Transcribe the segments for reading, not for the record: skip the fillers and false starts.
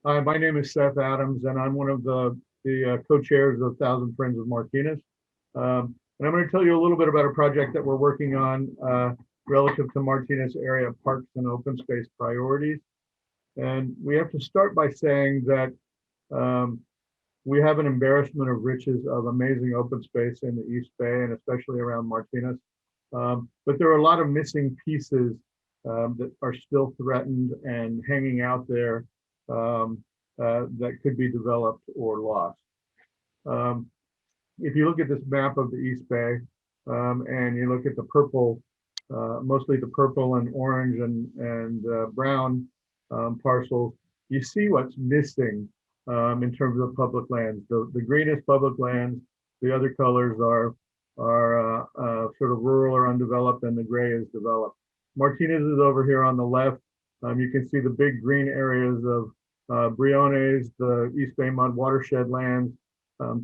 Hi, my name is Seth Adams, and I'm one of the co-chairs of Thousand Friends of Martinez. And I'm going to tell you a little bit about a project that we're working on relative to Martinez area parks and open space priorities. And we have to start by saying that um, we have an embarrassment of riches of amazing open space in the East Bay and especially around Martinez. But there are a lot of missing pieces that are still threatened and hanging out there um, that could be developed or lost. Um, if you look at this map of the East Bay and you look at the purple, mostly the purple and orange and brown parcels, you see what's missing in terms of public lands. The green is public lands. The other colors are sort of rural or undeveloped, and the gray is developed. Martinez is over here on the left. You can see the big green areas of Briones, the East Bay Mud watershed lands,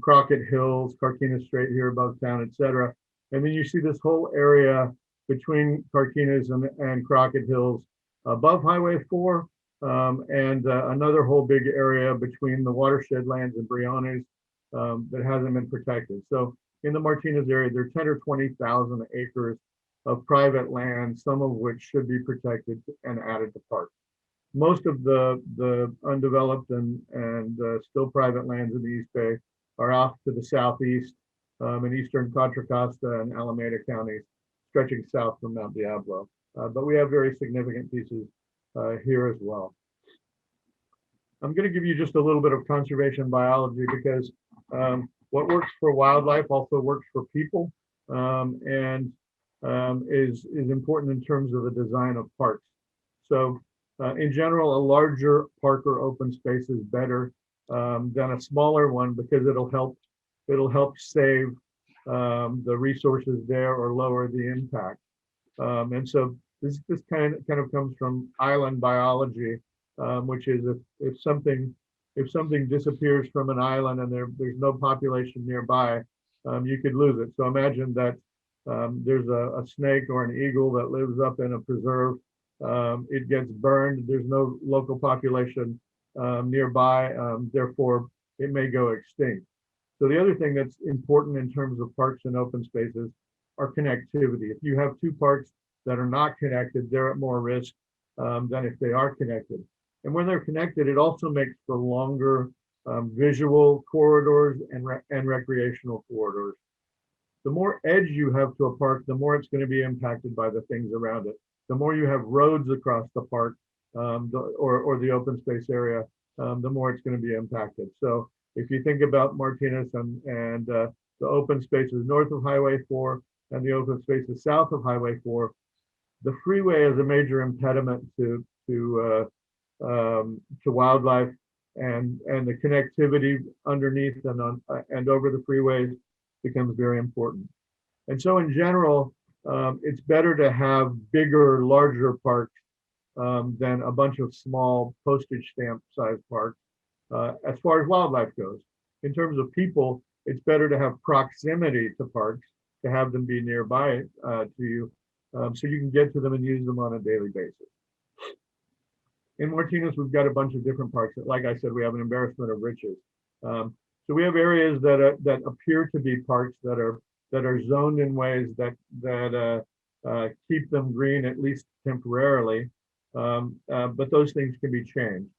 Crockett Hills, Carquinez Strait here above town, etc. And then you see this whole area between Carquinez and Crockett Hills above Highway 4, and another whole big area between the watershed lands and Briones that hasn't been protected. So in the Martinez area, there are 10 or 20,000 acres of private land, some of which should be protected and added to parks. Most of the undeveloped and still private lands in the East Bay are off to the southeast in eastern Contra Costa and Alameda counties, stretching south from Mount Diablo. But we have very significant pieces here as well. I'm going to give you just a little bit of conservation biology because what works for wildlife also works for people and is important in terms of the design of parks. So in general, a larger park or open space is better than a smaller one because it'll help save the resources there or lower the impact. And so this kind of comes from island biology, which is if something disappears from an island and there's no population nearby, you could lose it. So imagine that there's a snake or an eagle that lives up in a preserve. It gets burned. There's no local population nearby. Therefore, it may go extinct. So the other thing that's important in terms of parks and open spaces are connectivity. If you have two parks that are not connected, they're at more risk than if they are connected. And when they're connected, it also makes for longer visual corridors and recreational corridors. The more edge you have to a park, the more it's going to be impacted by the things around it. The more you have roads across the park or the open space area, the more it's going to be impacted. So if you think about Martinez and the open spaces north of Highway 4 and the open spaces south of Highway 4, the freeway is a major impediment to wildlife, and the connectivity underneath and over the freeways becomes very important. And so in general, it's better to have bigger, larger parks than a bunch of small postage stamp sized parks as far as wildlife goes. In terms of people, it's better to have proximity to parks, to have them be nearby to you, so you can get to them and use them on a daily basis. In Martinez, we've got a bunch of different parks. Like I said, we have an embarrassment of riches. So we have areas that appear to be parks that are zoned in ways that keep them green, at least temporarily. But those things can be changed.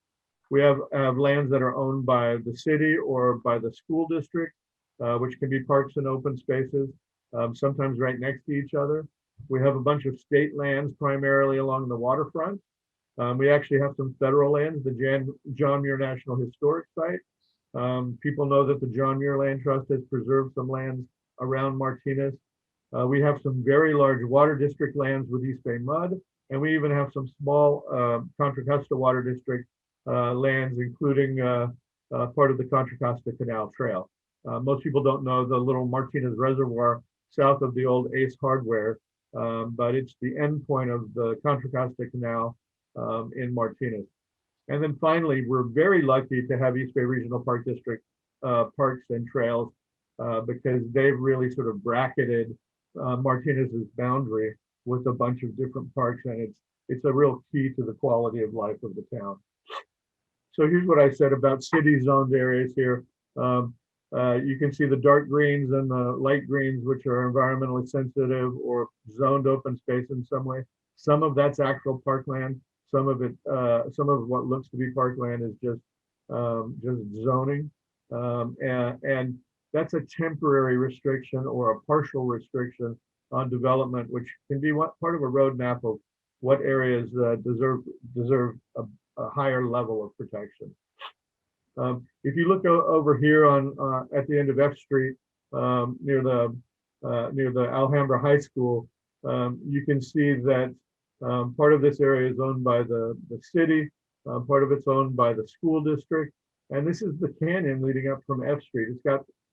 We have lands that are owned by the city or by the school district, which can be parks and open spaces, sometimes right next to each other. We have a bunch of state lands, primarily along the waterfront. We actually have some federal lands, the John Muir National Historic Site. People know that the John Muir Land Trust has preserved some lands around Martinez. We have some very large water district lands with East Bay mud, and we even have some small Contra Costa Water District lands, including part of the Contra Costa Canal Trail. Most people don't know the little Martinez Reservoir south of the old Ace Hardware, but it's the end point of the Contra Costa Canal in Martinez. And then finally, we're very lucky to have East Bay Regional Park District parks and trails because they've really sort of bracketed Martinez's boundary with a bunch of different parks, and it's a real key to the quality of life of the town. So here's what I said about city zoned areas here. Um, you can see the dark greens and the light greens, which are environmentally sensitive or zoned open space in some way. Some of that's actual parkland. Some of it, some of what looks to be parkland is just zoning, and that's a temporary restriction or a partial restriction on development, which can be part of a roadmap of what areas deserve a higher level of protection. If you look over here on at the end of F Street, near the Alhambra High School, you can see that part of this area is owned by the city, part of it's owned by the school district, and this is the canyon leading up from F Street.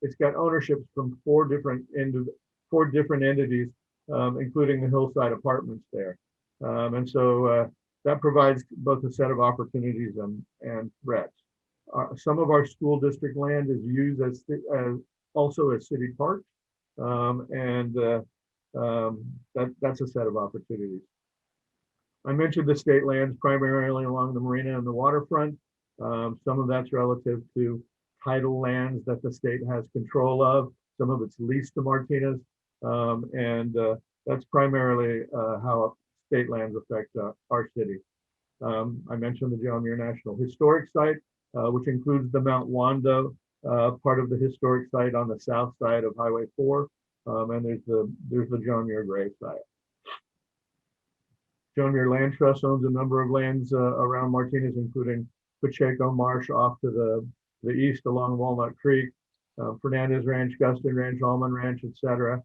It's got ownerships from four different entities, including the Hillside Apartments there, and so that provides both a set of opportunities and threats. Some of our school district land is used as also as city parks, and that's a set of opportunities. I mentioned the state lands primarily along the marina and the waterfront. Some of that's relative to tidal lands that the state has control of. Some of it's leased to Martinez, and that's primarily how state lands affect our city. I mentioned the John Muir National Historic Site, which includes the Mount Wando part of the historic site on the south side of Highway 4, and there's the John Muir grave site. John Muir Land Trust owns a number of lands around Martinez, including Pacheco Marsh off to the east along Walnut Creek, Fernandez Ranch, Guston Ranch, Almond Ranch, etc.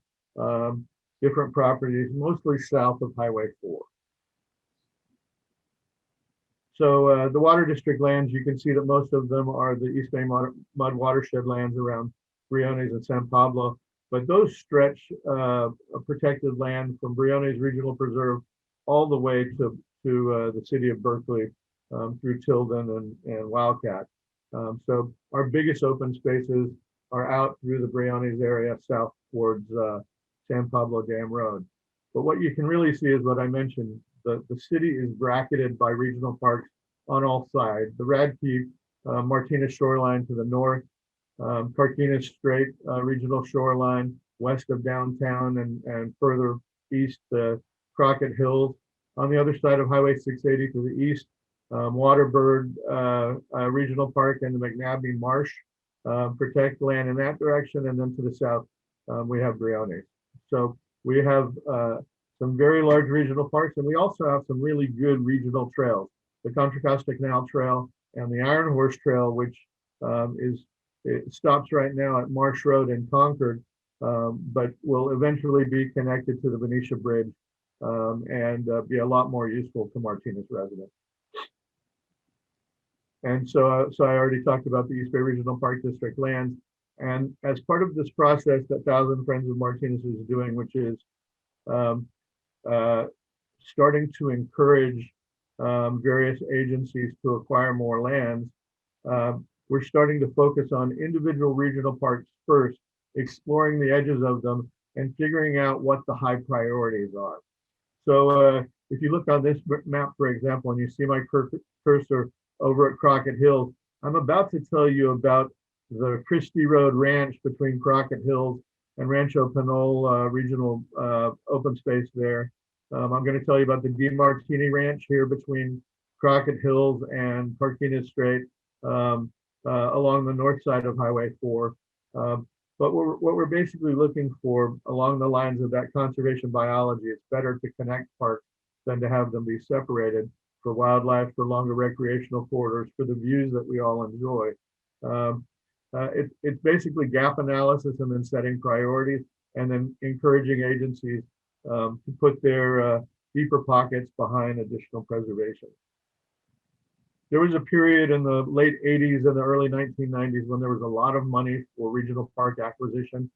Different properties, mostly south of Highway 4. So the water district lands, you can see that most of them are the East Bay Mud watershed lands around Briones and San Pablo, but those stretch a protected land from Briones Regional Preserve all the way to the city of Berkeley, through Tilden and Wildcat. So our biggest open spaces are out through the Briones area south towards San Pablo Dam Road. But what you can really see is what I mentioned. The city is bracketed by regional parks on all sides. The Radke Martinez shoreline to the north, Carquinez Strait regional shoreline west of downtown and further east to Crockett Hills. On the other side of Highway 680 to the east, Waterbird Regional Park and the McNabney Marsh protect land in that direction. And then to the south, we have Briones. So we have some very large regional parks, and we also have some really good regional trails. The Contra Costa Canal Trail and the Iron Horse Trail, which it stops right now at Marsh Road in Concord, but will eventually be connected to the Venetia Bridge and be a lot more useful to Martinez residents. And so I already talked about the East Bay Regional Park District lands. And as part of this process that Thousand Friends of Martinez is doing, which is starting to encourage various agencies to acquire more lands, we're starting to focus on individual regional parks first, exploring the edges of them and figuring out what the high priorities are. So if you look on this map, for example, and you see my cursor over at Crockett Hills, I'm about to tell you about the Christie Road Ranch between Crockett Hills and Rancho Pinole regional open space there. I'm going to tell you about the DeMartini Ranch here between Crockett Hills and Carquinez Strait along the north side of Highway 4. But what we're basically looking for along the lines of that conservation biology, it's better to connect parks than to have them be separated for wildlife, for longer recreational corridors, for the views that we all enjoy. It's basically gap analysis and then setting priorities and then encouraging agencies to put their deeper pockets behind additional preservation. There was a period in the late 80s and the early 1990s when there was a lot of money for regional park acquisition.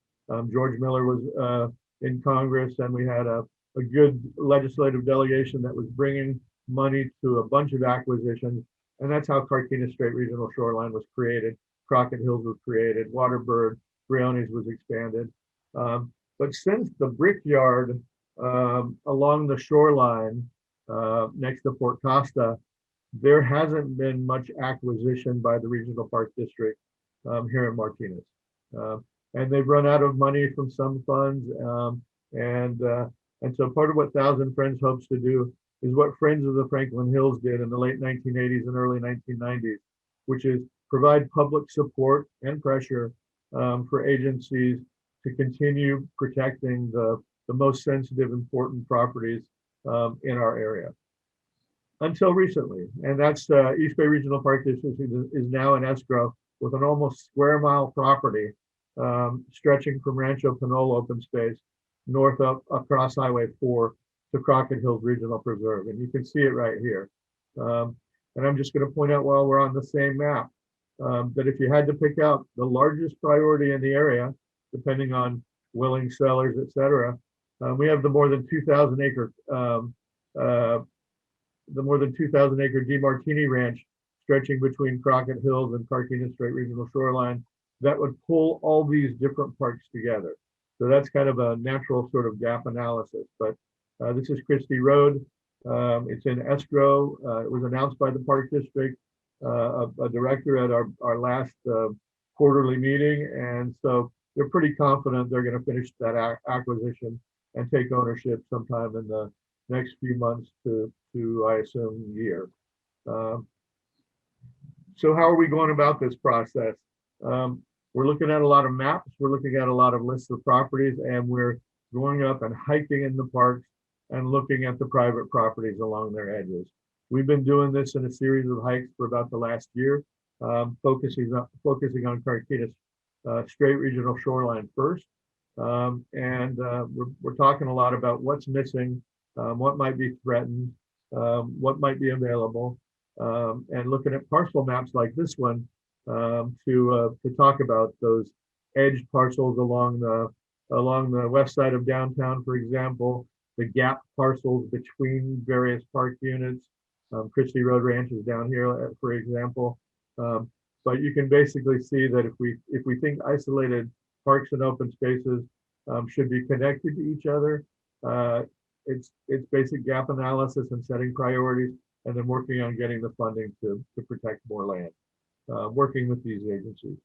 George Miller was in Congress, and we had a good legislative delegation that was bringing money to a bunch of acquisitions. And that's how Carquinez Strait Regional Shoreline was created. Crockett Hills was created. Waterbird, Briones was expanded. But since the Brickyard along the shoreline next to Fort Costa there hasn't been much acquisition by the Regional Park District here in Martinez. Uh, and they've run out of money from some funds. And and so part of what Thousand Friends hopes to do is what Friends of the Franklin Hills did in the late 1980s and early 1990s, which is provide public support and pressure for agencies to continue protecting the most sensitive, important properties in our area until recently. And that's East Bay Regional Park District is now in escrow with an almost square mile property stretching from Rancho Pinole open space north up across Highway 4 to Crockett Hills Regional Preserve. And you can see it right here. And I'm just going to point out while we're on the same map that if you had to pick out the largest priority in the area, depending on willing sellers, et cetera, we have the more than 2,000 acre DeMartini Ranch stretching between Crockett Hills and Carquinez Strait Regional Shoreline that would pull all these different parks together. So that's kind of a natural sort of gap analysis. But this is Christie Road. It's in escrow. It was announced by the Park District, a director at our last quarterly meeting. And so they're pretty confident they're going to finish that acquisition and take ownership sometime in the next few months to I assume, year. So how are we going about this process? We're looking at a lot of maps. We're looking at a lot of lists of properties, and we're going up and hiking in the parks and looking at the private properties along their edges. We've been doing this in a series of hikes for about the last year, focusing on Carquinez Strait Regional Shoreline first. We're talking a lot about what's missing, what might be threatened, what might be available, and looking at parcel maps like this one to talk about those edge parcels along the west side of downtown, for example, the gap parcels between various park units. Christie Road Ranch is down here, for example. But you can basically see that if we think isolated parks and open spaces should be connected to each other, it's basic gap analysis and setting priorities, and then working on getting the funding to protect more land, working with these agencies.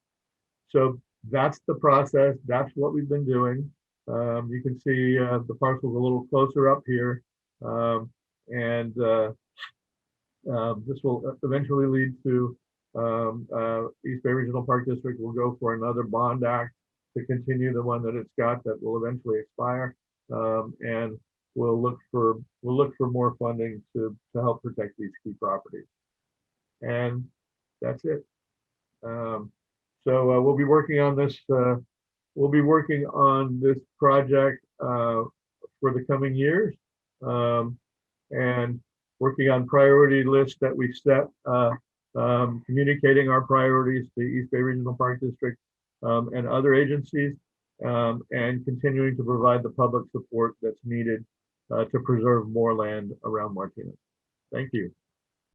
So that's the process. That's what we've been doing. You can see the parcels a little closer up here. This will eventually lead to East Bay Regional Park District will go for another bond act to continue the one that it's got that will eventually expire. And we'll look for more funding to help protect these key properties. And that's it. So we'll be working on this. We'll be working on this project for the coming years, and working on priority lists that we've set, communicating our priorities to East Bay Regional Park District and other agencies, and continuing to provide the public support that's needed to preserve more land around Martinez. Thank you.